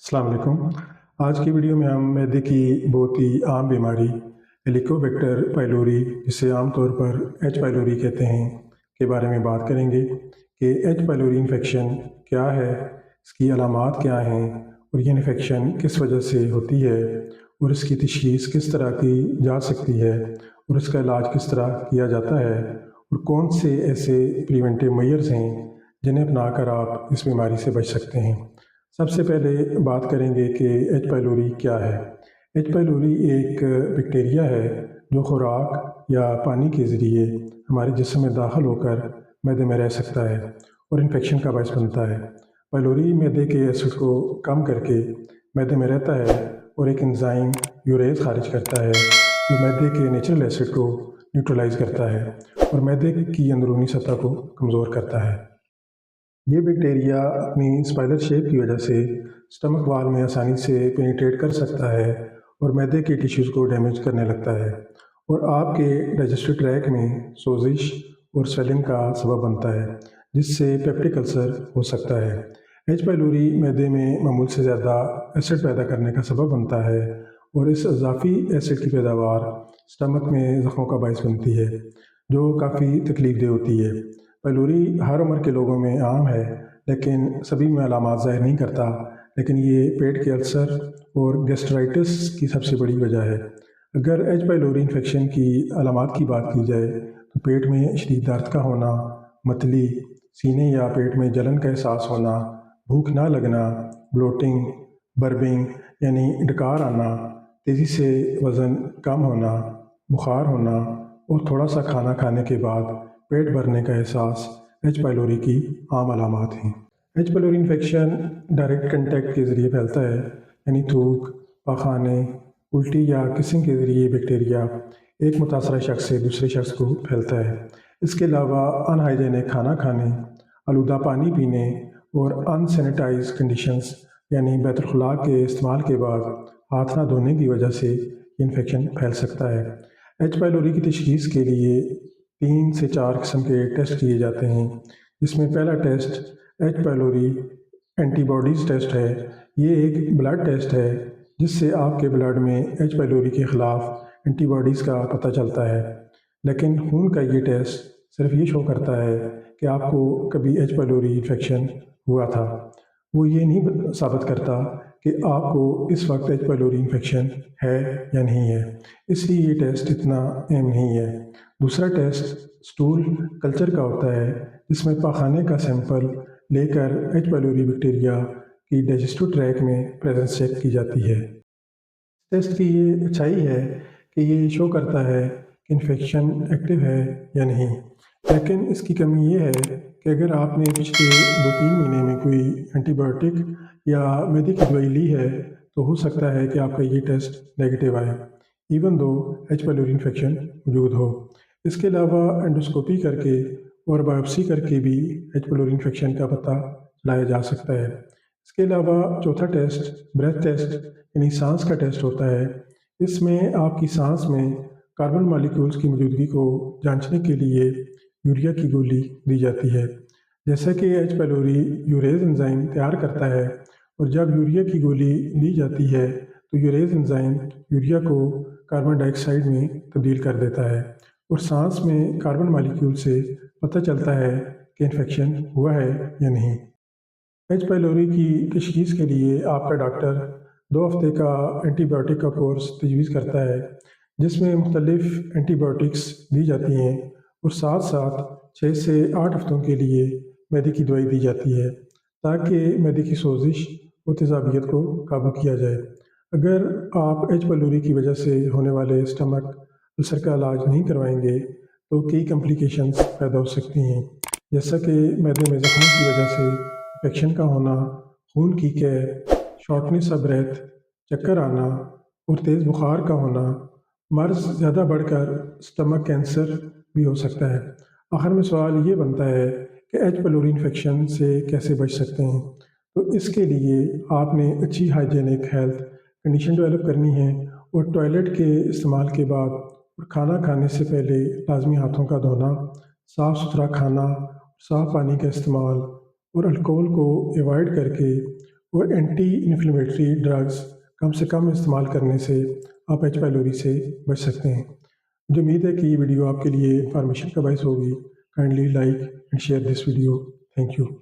السلام علیکم۔ آج کی ویڈیو میں ہم معدے کی بہت ہی عام بیماری ہیلیکوبیکٹر پائلوری، جسے عام طور پر ایچ پائلوری کہتے ہیں، کے بارے میں بات کریں گے کہ ایچ پائلوری انفیکشن کیا ہے، اس کی علامات کیا ہیں، اور یہ انفیکشن کس وجہ سے ہوتی ہے، اور اس کی تشخیص کس طرح کی جا سکتی ہے، اور اس کا علاج کس طرح کیا جاتا ہے، اور کون سے ایسے پریونٹیو میئرز ہیں جنہیں اپنا کر آپ اس بیماری سے بچ سکتے ہیں۔ سب سے پہلے بات کریں گے کہ ایچ پائلوری کیا ہے۔ ایچ پائلوری ایک بیکٹیریا ہے جو خوراک یا پانی کے ذریعے ہمارے جسم میں داخل ہو کر معدے میں رہ سکتا ہے اور انفیکشن کا باعث بنتا ہے۔ پائلوری معدے کے ایسڈ کو کم کر کے معدے میں رہتا ہے اور ایک انزائم یوریز خارج کرتا ہے جو معدے کے نیچرل ایسڈ کو نیوٹرلائز کرتا ہے اور معدے کی اندرونی سطح کو کمزور کرتا ہے۔ یہ بیکٹیریا اپنی اسپائرل شیپ کی وجہ سے سٹمک وال میں آسانی سے پینیٹریٹ کر سکتا ہے اور معدے کے ٹیشوز کو ڈیمیج کرنے لگتا ہے اور آپ کے ڈائجسٹو ٹریک میں سوزش اور سویلنگ کا سبب بنتا ہے، جس سے پیپٹک السر ہو سکتا ہے۔ ایچ پائلوری معدے میں معمول سے زیادہ ایسڈ پیدا کرنے کا سبب بنتا ہے اور اس اضافی ایسڈ کی پیداوار سٹمک میں زخموں کا باعث بنتی ہے، جو کافی تکلیف دہ ہوتی ہے۔ پائلوری ہر عمر کے لوگوں میں عام ہے، لیکن سبھی میں علامات ظاہر نہیں کرتا، لیکن یہ پیٹ کے السر اور گیسٹرائٹس کی سب سے بڑی وجہ ہے۔ اگر ایچ پائلوری انفیکشن کی علامات کی بات کی جائے تو پیٹ میں شدید درد کا ہونا، متلی، سینے یا پیٹ میں جلن کا احساس ہونا، بھوک نہ لگنا، بلوٹنگ، بربنگ یعنی ڈکار آنا، تیزی سے وزن کم ہونا، بخار ہونا اور تھوڑا سا کھانا کھانے کے بعد پیٹ بھرنے کا احساس ایچ پائلوری کی عام علامات ہیں۔ H pylori infection direct contact کے ذریعے پھیلتا ہے، یعنی تھوک، پاخانے، الٹی یا کسنگ کے ذریعے بیکٹیریا ایک متاثرہ شخص سے دوسرے شخص کو پھیلتا ہے۔ اس کے علاوہ ان ہائیجینک کھانا کھانے، آلودہ پانی پینے اور ان سینیٹائز کنڈیشنز یعنی بیت الخلاء کے استعمال کے بعد ہاتھ نہ دھونے کی وجہ سے یہ انفیکشن پھیل سکتا ہے۔ ایچ پائلوری کی تشخیص کے لیے 3 سے 4 قسم کے ٹیسٹ کیے جاتے ہیں، جس میں پہلا test H پائلوری anti bodies test ہے۔ یہ ایک بلڈ ٹیسٹ ہے جس سے آپ کے بلڈ میں ایچ پائلوری کے خلاف اینٹی باڈیز کا پتہ چلتا ہے، لیکن خون کا یہ ٹیسٹ صرف یہ شو کرتا ہے کہ آپ کو کبھی ایچ پائلوری انفیکشن ہوا تھا۔ وہ یہ نہیں ثابت کرتا کہ آپ کو اس وقت ایچ پائلوری انفیکشن ہے یا نہیں ہے، اس لیے یہ ٹیسٹ اتنا اہم نہیں ہے۔ دوسرا ٹیسٹ سٹول کلچر کا ہوتا ہے، جس میں پاخانے کا سیمپل لے کر ایچ پائلوری بیکٹیریا کی ڈائجسٹو ٹریک میں پریزنس چیک کی جاتی ہے۔ ٹیسٹ کی یہ اچھائی ہے کہ یہ شو کرتا ہے کہ انفیکشن ایکٹیو ہے یا نہیں، لیکن اس کی کمی یہ ہے کہ اگر آپ نے پچھلے 2-3 مہینے میں کوئی اینٹی بایوٹک یا معدے کی دوائی لی ہے تو ہو سکتا ہے کہ آپ کا یہ ٹیسٹ نیگیٹو آئے، even though H pylori infection موجود ہو۔ اس کے علاوہ انڈوسکوپی کر کے اور بایوپسی کر کے بھی ایچ پائلوری انفیکشن کا پتہ لایا جا سکتا ہے۔ اس کے علاوہ چوتھا ٹیسٹ بریتھ ٹیسٹ یعنی سانس کا ٹیسٹ ہوتا ہے۔ اس میں آپ کی سانس میں کاربن مالیکولز کی موجودگی کو جانچنے کے لیے یوریا کی گولی دی جاتی ہے۔ جیسا کہ ایچ پائلوری یوریز انزائم تیار کرتا ہے، اور جب یوریا کی گولی دی جاتی ہے تو یوریز انزائم یوریا کو کاربن ڈائی آکسائڈ میں تبدیل کر دیتا ہے، اور سانس میں کاربن مالیکول سے پتہ چلتا ہے کہ انفیکشن ہوا ہے یا نہیں۔ ایچ پائلوری کی تشخیص کے لیے آپ کا ڈاکٹر 2 ہفتے کا اینٹی بایوٹک کا کورس تجویز کرتا ہے، جس میں مختلف اینٹی بایوٹکس دی جاتی ہیں اور ساتھ ساتھ 6 سے 8 ہفتوں کے لیے معدے کی دوائی دی جاتی ہے تاکہ معدے کی سوزش و تیزابیت کو قابو کیا جائے۔ اگر آپ ایچ پائلوری کی وجہ سے ہونے والے سٹمک السر کا علاج نہیں کروائیں گے تو کئی کمپلیکیشنز پیدا ہو سکتی ہیں، جیسا کہ معدے میں زخموں کی وجہ سے انفیکشن کا ہونا، خون کی قے، شارٹنیس آف بریتھ، چکر آنا اور تیز بخار کا ہونا۔ مرض زیادہ بڑھ کر سٹمک کینسر بھی ہو سکتا ہے۔ آخر میں سوال یہ بنتا ہے کہ ایچ پائلوری انفیکشن سے کیسے بچ سکتے ہیں؟ تو اس کے لیے آپ نے اچھی ہائیجینک ہیلتھ کنڈیشن ڈیولپ کرنی ہے، اور ٹوائلٹ کے استعمال کے بعد اور کھانا کھانے سے پہلے لازمی ہاتھوں کا دھونا، صاف ستھرا کھانا، صاف پانی کا استعمال اور الکوہل کو ایوائڈ کر کے اور اینٹی انفلیمیٹری ڈرگز کم سے کم استعمال کرنے سے آپ ایچ پائلوری سے بچ سکتے ہیں۔ مجھے امید ہے کہ یہ ویڈیو آپ کے لیے انفارمیشن کا باعث ہوگی۔ Kindly like and share this video. Thank you.